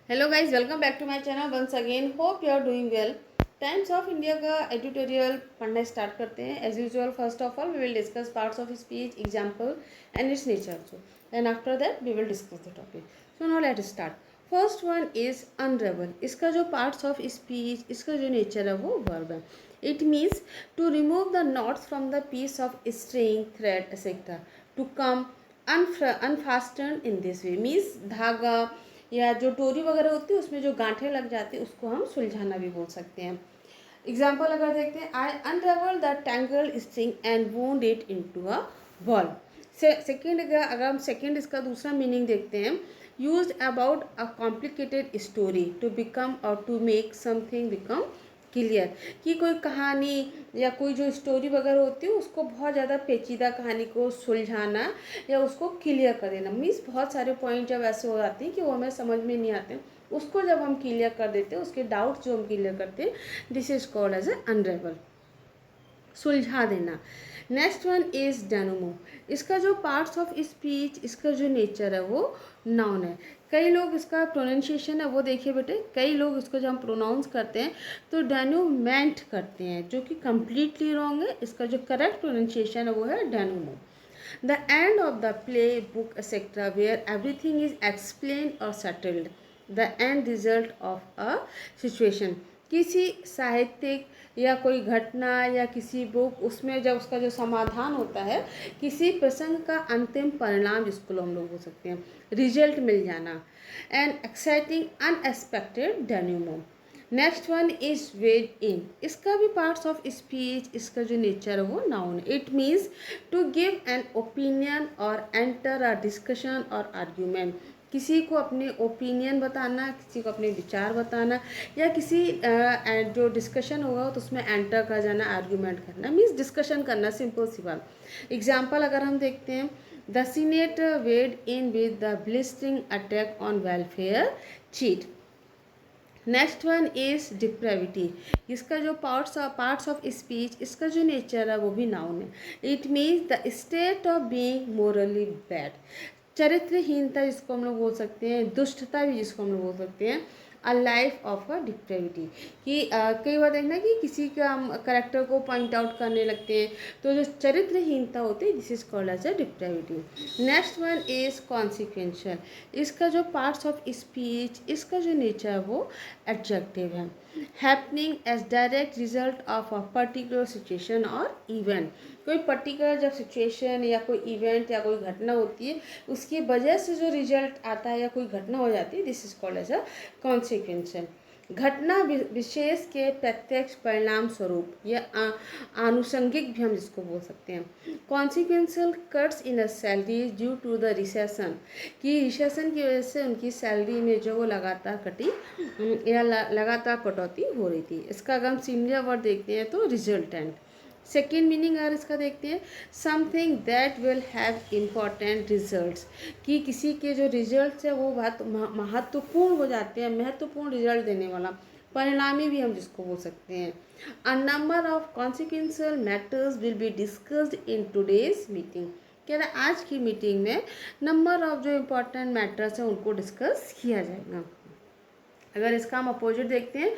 Hello guys, welcome back to my channel once again. Hope you are doing well. Times of India का editorial पढ़ना start करते हैं। As usual, first of all we will discuss parts of speech, example and its nature also, and after that we will discuss the topic. So now let start. First one is unravel. इसका जो parts of speech, इसका जो nature है वो verb है। It means to remove the knots from the piece of string, thread etcetera, to come unfasten in this way. Means धागा या जो डोरी वगैरह होती है उसमें जो गांठें लग जाती है उसको हम सुलझाना भी बोल सकते हैं। एग्जाम्पल अगर देखते हैं, I unravel the tangle string and wound it into a ball. Second, अगर हम सेकेंड इसका दूसरा मीनिंग देखते हैं, used about a complicated story to become और to make something become clear. कि कोई कहानी या कोई जो स्टोरी वगैरह होती है उसको बहुत ज़्यादा पेचीदा कहानी को सुलझाना या उसको क्लियर कर देना। मीन्स बहुत सारे पॉइंट जब ऐसे हो जाते हैं कि वो हमें समझ में नहीं आते, उसको जब हम क्लियर कर देते हैं, उसके डाउट्स जो हम क्लियर करते हैं, this is called as a unravel, सुलझा देना। Next one is denouement. इसका जो पार्ट्स ऑफ स्पीच, इसका जो नेचर है वो नाउन है। कई लोग इसका प्रोनाउंसिएशन है वो देखिए बेटे, कई लोग इसको जब हम प्रोनाउंस करते हैं तो डेनोमेंट करते हैं, जो कि कम्प्लीटली रॉन्ग है। इसका जो करेक्ट प्रोनाउंसिएशन है वो है डेनोमो। The end of the play, book, etc., where everything is explained or settled. The end result of a situation. किसी साहित्यिक या कोई घटना या किसी बुक, उसमें जब उसका जो समाधान होता है, किसी प्रसंग का अंतिम परिणाम जिसको हम लोग बोल सकते हैं, रिजल्ट मिल जाना। And exciting unexpected denouement. Next one is wade in. इसका भी पार्ट्स ऑफ स्पीच, इसका जो नेचर है वो noun. It means to give an opinion और एंटर अ डिस्कशन और आर्ग्यूमेंट। किसी को अपने ओपिनियन बताना, किसी को अपने विचार बताना, या किसी जो डिस्कशन होगा तो उसमें एंटर कर जाना, आर्ग्यूमेंट करना, मीन्स डिस्कशन करना, सिंपल सी बात। एग्जाम्पल अगर हम देखते हैं, the senate wade in with the blistering attack on welfare cheat. Next one is depravity. इसका जो पार्ट्स ऑफ स्पीच, इसका जो नेचर है वो भी नाउन है। It means the state of being morally bad. चरित्रहीनता जिसको हम लोग बोल सकते हैं, दुष्टता भी जिसको हम लोग बोल सकते हैं, a life of a depravity. कि कई बार देखना कि किसी का हम करेक्टर को पॉइंट आउट करने लगते हैं, तो जो चरित्रहीनता होती है, this is called as a depravity. Next one is consequential. इसका जो पार्ट्स ऑफ स्पीच, इसका जो नेचर है वो एडजेक्टिव है। Happening as direct result of a particular situation और इवेंट। कोई पर्टिकुलर जब सिचुएशन या कोई इवेंट या कोई घटना होती है, उसकी वजह से जो रिजल्ट आता है या कोई घटना हो जाती है, this is called as a consequential. घटना विशेष के प्रत्यक्ष परिणाम स्वरूप या आनुषंगिक भी हम जिसको बोल सकते हैं। Consequential cuts in a salary due to the recession. कि रिसेशन की वजह से उनकी सैलरी में जो वो लगातार कटी या लगातार कटौती हो रही थी। इसका अगर हम सिमिलर वर्ड देखते हैं तो रिजल्टेंट। सेकेंड मीनिंग अगर इसका देखते हैं, something that will have important results. कि किसी के जो रिजल्ट्स है वो बहुत महत्वपूर्ण हो जाते हैं, महत्वपूर्ण रिजल्ट देने वाला, परिणामी भी हम जिसको बोल सकते हैं। A number of consequential matters will be discussed in today's meeting. कह रहा है आज की मीटिंग में नंबर ऑफ जो इम्पोर्टेंट मैटर्स हैं उनको डिस्कस किया जाएगा। अगर इसका हम अपोजिट देखते हैं,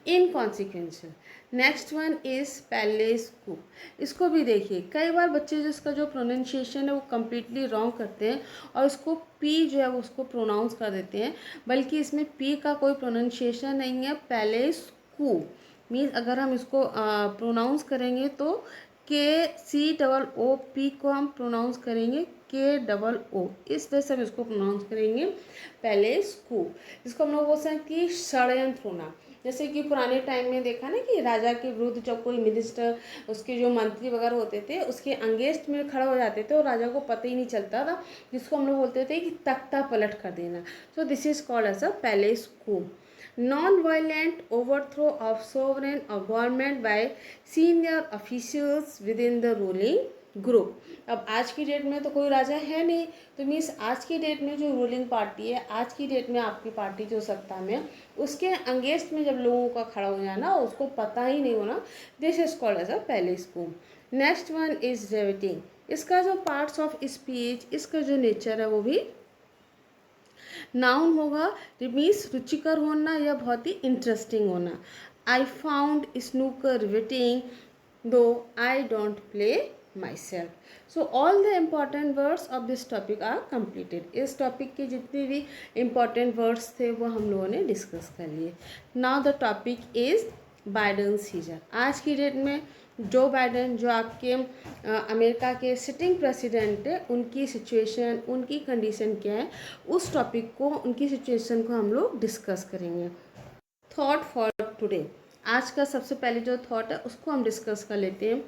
inconsequential. Next one is palace coup. इसको भी देखिए, कई बार बच्चे जिसका जो प्रोनाउंसिएशन है वो कम्प्लीटली रॉन्ग करते हैं और उसको पी जो है वो उसको प्रोनाउंस कर देते हैं, बल्कि इसमें पी का कोई प्रोनाउंसिएशन नहीं है। पैलेस कू मीन्स अगर हम इसको प्रोनाउंस करेंगे तो के सी डबल ओ पी को हम प्रोनाउंस करेंगे के डबल ओ, इस वजह से हम इसको प्रोनाउंस करेंगे पैलेस कू। इसको हम लोग बोल सकते हैं कि षड्यंत्र होना। जैसे कि पुराने टाइम में देखा ना कि राजा के विरुद्ध जब कोई मिनिस्टर, उसके जो मंत्री वगैरह होते थे, उसके अगेंस्ट में खड़े हो जाते थे और राजा को पता ही नहीं चलता था, जिसको हम लोग बोलते थे कि तख्ता पलट कर देना। So this is called as a palace coup. Non violent overthrow of sovereign और government by senior officials within the ruling group. अब आज की डेट में तो कोई राजा है नहीं, तो मीन्स आज की डेट में जो रूलिंग पार्टी है, आज की डेट में आपकी पार्टी जो सत्ता में, उसके अगेंस्ट में जब लोगों का खड़ा हो जाना, उसको पता ही नहीं होना, this is called as a palace coup. Next one is riveting. इसका जो पार्ट्स ऑफ स्पीच, इसका जो नेचर है वो भी नाउन होगा मीन्स रुचिकर होना या बहुत ही इंटरेस्टिंग होना। I found snooker riveting though I don't play myself. So all the important words of this topic are completed. इस टॉपिक के जितने भी इम्पॉर्टेंट वर्ड्स थे वो हम लोगों ने डिस्कस कर लिए। Now the topic is Biden Caesar. आज की डेट में जो बाइडेन जो आपके अमेरिका के सिटिंग प्रेसिडेंट है, उनकी सिचुएशन, उनकी कंडीशन क्या है, उस टॉपिक को, उनकी सिचुएशन को हम लोग डिस्कस करेंगे। थॉट फॉर टुडे, आज का सबसे पहले जो थॉट है उसको हम डिस्कस कर लेते हैं।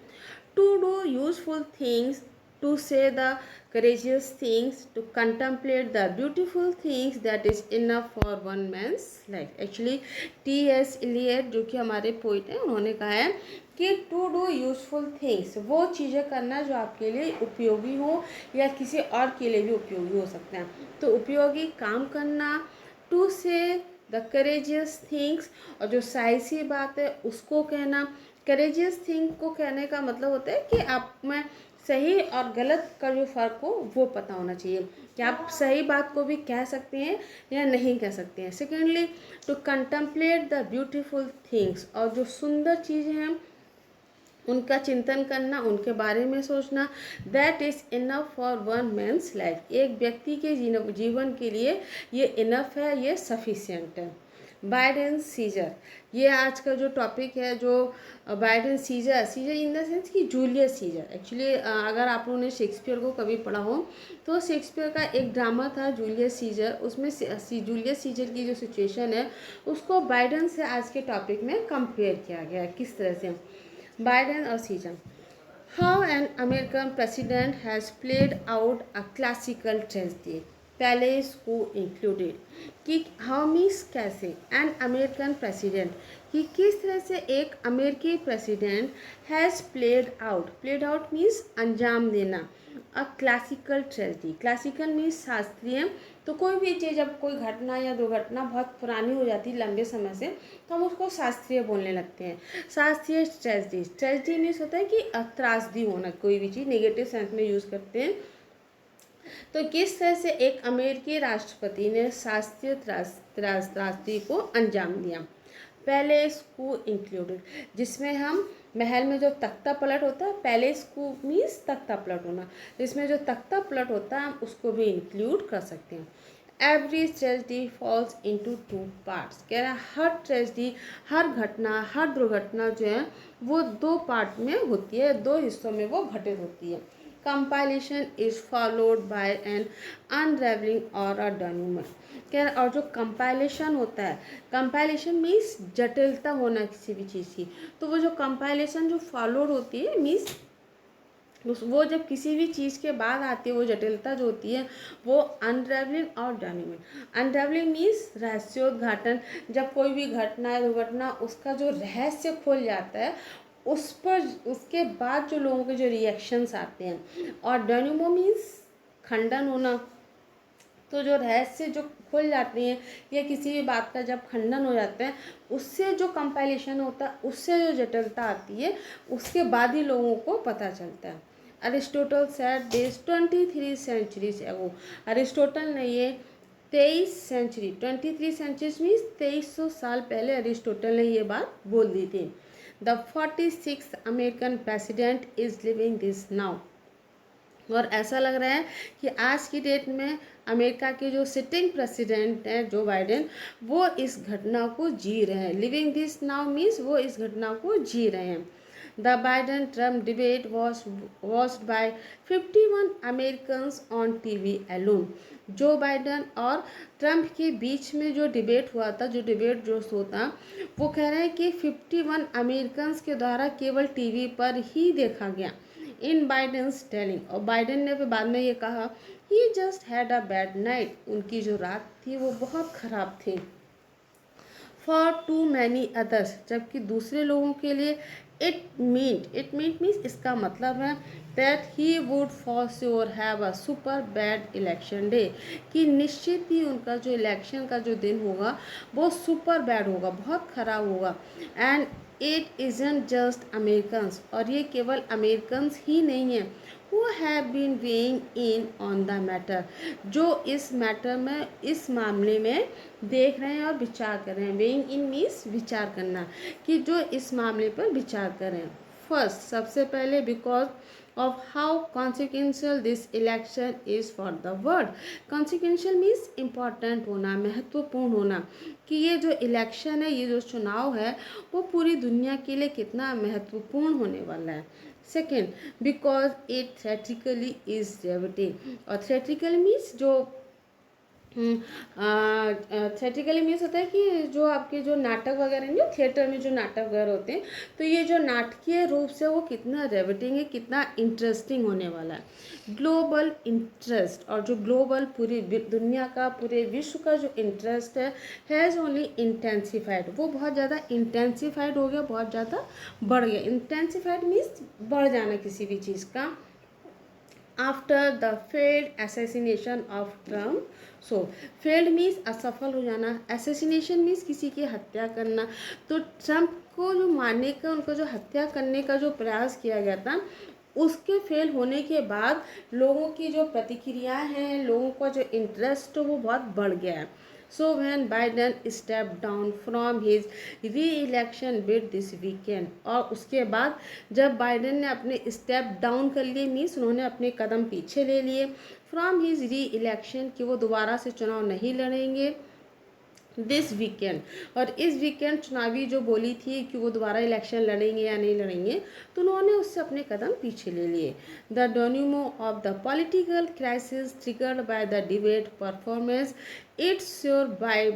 To do useful things, to say the courageous things, to contemplate the beautiful things, that is enough for one man's life. Actually T.S. Eliot जो कि हमारे पोइट हैं, उन्होंने कहा है कि टू डू यूजफुल थिंग्स, वो चीज़ें करना जो आपके लिए उपयोगी हो या किसी और के लिए भी उपयोगी हो सकते हैं। तो उपयोगी काम करना, to say the courageous things, और जो साइंसी बात है उसको कहना। करेजियस थिंग को कहने का मतलब होता है कि आप में सही और गलत का जो फ़र्क हो वो पता होना चाहिए, कि आप सही बात को भी कह सकते हैं या नहीं कह सकते हैं। Secondly, to contemplate the beautiful things, और जो सुंदर चीज़ें हैं उनका चिंतन करना, उनके बारे में सोचना। That is enough for one men's life, एक व्यक्ति के जीवन के लिए ये इनफ है, ये सफिशिएंट है। बाइडेन सीजर, ये आज का जो टॉपिक है, जो Biden Caesar, Caesar in the sense कि जूलियस सीजर। एक्चुअली अगर आप लोगों ने शेक्सपियर को कभी पढ़ा हो तो शेक्सपियर का एक ड्रामा था जूलियस सीजर, उसमें जूलियस सीजर की जो सिचुएशन है उसको बाइडेन से आज के टॉपिक में कंपेयर किया गया है। किस तरह से बाइडेन और Caesar. How an American president has played out a classical tragedy, palace को इंक्लूडेड, कि हाउ मीन्स कैसे, एन अमेरिकन प्रेसिडेंट, कि किस तरह से एक अमेरिकी president has played out means अंजाम देना, a classical tragedy, classical means शास्त्रीय। तो कोई भी चीज़, जब कोई घटना या दुर्घटना बहुत पुरानी हो जाती है लंबे समय से, तो हम उसको शास्त्रीय बोलने लगते हैं। शास्त्रीय ट्रेजेडी, ट्रेजेडी मीन्स होता है कि त्रासदी होना, कोई भी चीज़ नेगेटिव सेंस में यूज़ करते हैं। तो किस तरह से एक अमेरिकी राष्ट्रपति ने शास्त्रीय त्रासदी को अंजाम दिया। पैलेस को इंक्लूडेड, जिसमें हम महल में जो तख्ता पलट होता है, पैलेस को मीन्स तख्ता पलट होना, जिसमें जो तख्ता पलट होता है हम उसको भी इंक्लूड कर सकते हैं। Every tragedy falls into two parts, कह रहा है हर ट्रेजेडी, हर घटना, हर दुर्घटना जो है वो दो पार्ट में होती है, दो हिस्सों में वो घटित होती है। Compilation is followed by an unravelling और अ डेनूमेंट, क्या, और जो कंपाइलेशन होता है, कंपाइलेशन मीन्स जटिलता होना किसी भी चीज़ की, तो वो जो कंपाइलेशन जो फॉलोड होती है मीन्स वो जब किसी भी चीज़ के बाद आती है, वो जटिलता जो होती है वो अनरेवलिंग और डेनूमेंट। अनरेवलिंग मीन्स रहस्योद्घाटन, जब कोई भी घटना है दुर्घटना उसका जो रहस्य खुल जाता है उस पर, उसके बाद जो लोगों के जो रिएक्शंस आते हैं। और डेनूमो मीन्स खंडन होना, तो जो रहस्य जो खुल जाती हैं या किसी भी बात का जब खंडन हो जाता है, उससे जो कंपाइलेशन होता है, उससे जो जटिलता आती है, उसके बाद ही लोगों को पता चलता है। अरिस्टोटल सेड दिस 23 सेंचुरीज एगो, अरिस्टोटल ने ये 23 सेंचुरी, 23 सेंचुरीज मीन्स 2300 साल पहले अरिस्टोटल ने ये बात बोल दी थी। The 46th American president is living this now, और ऐसा लग रहा है कि आज की डेट में अमेरिका के जो सिटिंग प्रेसिडेंट हैं जो बाइडेन, वो इस घटना को जी रहे हैं। लिविंग दिस नाउ मीन्स वो इस घटना को जी रहे हैं। The Biden Trump debate was watched bye 51 Americans on TV alone, Joe Biden और ट्रम्प के बीच में जो डिबेट हुआ था, जो डिबेट जो होता, वो कह रहे हैं कि 51 अमेरिकन्स के द्वारा केवल टीवी पर ही देखा गया। इन बाइडेन्स टेलिंग, और बाइडेन ने फिर बाद में ये कहा he just had a bad night, उनकी जो रात थी वो बहुत ख़राब थी। फॉर टू मैनी अदर्स, जबकि दूसरे लोगों के लिए इट मीन्स इसका मतलब है that he would for sure have a super bad election day, कि निश्चित ही उनका जो इलेक्शन का जो दिन होगा वो सुपर बैड होगा, बहुत ख़राब होगा। And it isn't just Americans, और ये केवल अमेरिकन्स ही नहीं है who have been weighing in on the matter, जो इस मैटर में, इस मामले में देख रहे हैं और विचार कर रहे हैं। वेइंग इन मीन्स विचार करना, कि जो इस मामले पर विचार कर रहे हैं। फर्स्ट, सबसे पहले, because of how consequential this election is for the world. Consequential means important होना, महत्वपूर्ण होना, कि ये जो इलेक्शन है, ये जो चुनाव है, वो पूरी दुनिया के लिए कितना महत्वपूर्ण होने वाला है। Second, because it theatrically is deviating, और थ्रेटिकल मीन्स जो थिएट्रिकली मीन्स होता है कि जो आपके जो नाटक वगैरह नहीं, थिएटर में जो नाटक वगैरह होते हैं, तो ये जो नाटकीय रूप से वो कितना रेविटिंग है, कितना इंटरेस्टिंग होने वाला है। ग्लोबल इंटरेस्ट, और जो ग्लोबल पूरी दुनिया का, पूरे विश्व का जो इंटरेस्ट है, हैज़ ओनली इंटेंसिफाइड, वो बहुत ज़्यादा इंटेंसिफाइड हो गया, बहुत ज़्यादा बढ़ गया। इंटेंसिफाइड मीन्स बढ़ जाना किसी भी चीज़ का। After the failed assassination of Trump, so failed means असफल हो जाना, असैसिनेशन मीन्स किसी की हत्या करना। तो ट्रम्प को जो मारने का, उनको जो हत्या करने का जो प्रयास किया गया था, उसके फेल होने के बाद लोगों की जो प्रतिक्रियाएं हैं, लोगों का जो इंटरेस्ट वो बहुत बढ़ गया है। So when Biden stepped down from his re-election bid this weekend, और उसके बाद जब बाइडेन ने अपने स्टेप डाउन कर लिए, मीन्स उन्होंने अपने कदम पीछे ले लिए फ्रॉम हिज री इलेक्शन, कि वो दोबारा से चुनाव नहीं लड़ेंगे दिस वीकेंड, और इस वीकेंड चुनावी जो बोली थी कि वो दोबारा इलेक्शन लड़ेंगे या नहीं लड़ेंगे, तो उन्होंने उससे अपने कदम पीछे ले लिए। The denouement of the political crisis triggered by the debate performance, it's your by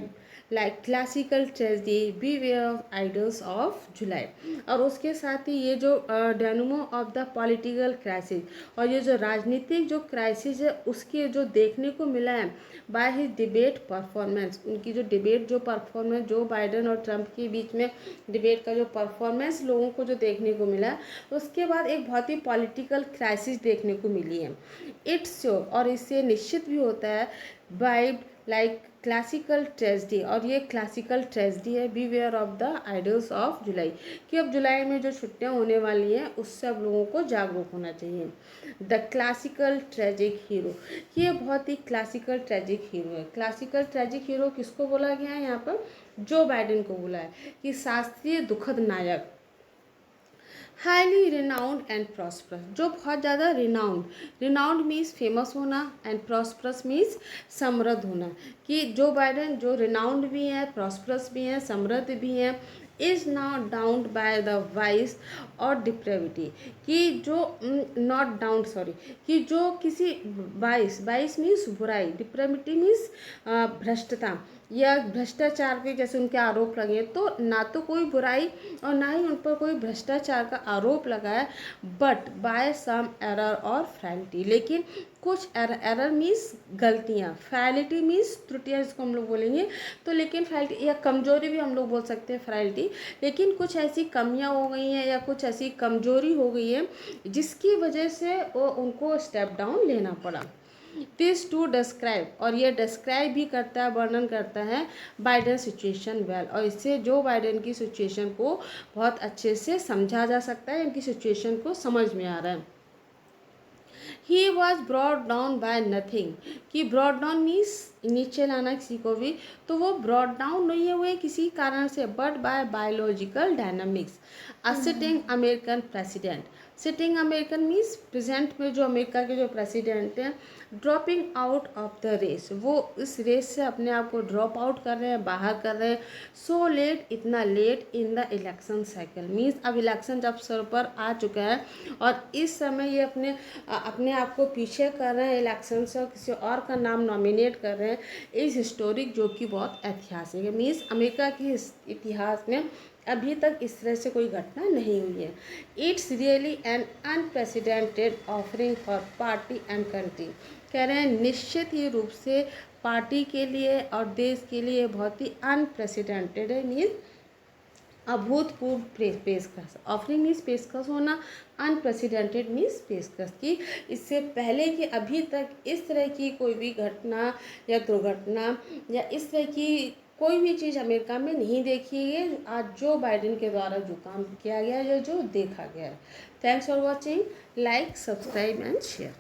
like classical tragedy, beware of ides of July. और उसके साथ ही ये जो denouement of the political crisis, और ये जो राजनीतिक जो क्राइसिस है, उसके जो देखने को मिला है बाय हिज डिबेट परफॉर्मेंस, उनकी जो डिबेट जो परफॉर्मेंस, जो बाइडेन और ट्रंप के बीच में डिबेट का जो परफॉर्मेंस लोगों को जो देखने को मिला है, उसके बाद एक बहुत ही पॉलिटिकल क्राइसिस देखने को मिली है। इट्स श्योर, और इससे निश्चित भी होता है, बाइड लाइक क्लासिकल ट्रेजेडी, और ये क्लासिकल ट्रेजेडी है, beware of the idols of जुलाई, कि अब जुलाई में जो छुट्टियां होने वाली हैं, उससे अब लोगों को जागरूक होना चाहिए। द क्लासिकल ट्रेजिक हीरो, ये बहुत ही क्लासिकल ट्रेजिक हीरो है। क्लासिकल ट्रेजिक हीरो किसको बोला गया है यहाँ पर? जो बाइडेन को बोला है कि शास्त्रीय दुखद नायक, हाईली रिनाउंड एंड प्रॉस्परस, जो बहुत ज़्यादा रिनाउंड मीन्स फेमस होना, एंड प्रॉस्परस मीन्स समृद्ध होना, कि जो बाइडेन जो रिनाउंड भी हैं, प्रॉस्परस भी हैं, समृद्ध भी हैं, is not downed by the vice और डिप्रेविटी, कि जो नॉट डाउन्ड सॉरी, कि जो किसी वाइस मीन्स बुराई, डिप्रेविटी मीन्स भ्रष्टता या भ्रष्टाचार पे जैसे उनके आरोप लगे, तो ना तो कोई बुराई और ना ही उन पर कोई भ्रष्टाचार का आरोप लगा है, बट बाय सम एरर और फ्रैलिटी, लेकिन कुछ एरर मीन्स गलतियाँ, फ्रैलिटी मीन्स त्रुटियाँ जिसको हम लोग बोलेंगे, तो लेकिन फ्रैलिटी या कमजोरी भी हम लोग बोल सकते हैं फ्रैलिटी, लेकिन कुछ ऐसी कमियाँ हो गई हैं या कुछ ऐसी कमजोरी हो गई है जिसकी वजह से वो उनको स्टेप डाउन लेना पड़ा। दिस टू डिस्क्राइब, और ये डिस्क्राइब भी करता है, वर्णन करता है बाइडेन सिचुएशन वेल, और इससे जो बाइडेन की सिचुएशन को बहुत अच्छे से समझा जा सकता है, इनकी सिचुएशन को समझ में आ रहा है। He was brought down by nothing, कि ब्रॉड डाउन मीन्स नीचे लाना किसी को भी, तो वो ब्रॉड डाउन नहीं हुए किसी कारण से, but by biological dynamics. A sitting American president, sitting American means present में जो अमेरिका के जो प्रेसिडेंट हैं, dropping out of the race, वो इस रेस से अपने आप को ड्रॉप आउट कर रहे हैं, बाहर कर रहे हैं। सो लेट, इतना late in the election cycle, means अब इलेक्शन जब सर पर आ चुका है और इस समय ये अपने आप को पीछे कर रहे हैं इलेक्शन से और किसी और का नाम नॉमिनेट कर रहे हैं, इस हिस्टोरिक जो कि बहुत ऐतिहासिक है, मीन्स अमेरिका के इतिहास में अभी तक इस तरह से कोई घटना नहीं हुई है। It's really an unprecedented offering for party and country, कह रहे हैं निश्चित ही रूप से पार्टी के लिए और देश के लिए बहुत ही अनप्रेसिडेंटेड है, मीन्स अभूतपूर्व पेशकश। ऑफरिंग मीन्स पेशकश होना, अनप्रेसिडेंटेड मीन्स पेशकश, की इससे पहले कि अभी तक इस तरह की कोई भी घटना या दुर्घटना या इस तरह की कोई भी चीज़ अमेरिका में नहीं देखी है आज जो बाइडेन के द्वारा जो काम किया गया है, जो देखा गया है। Thanks for watching, like, subscribe and share.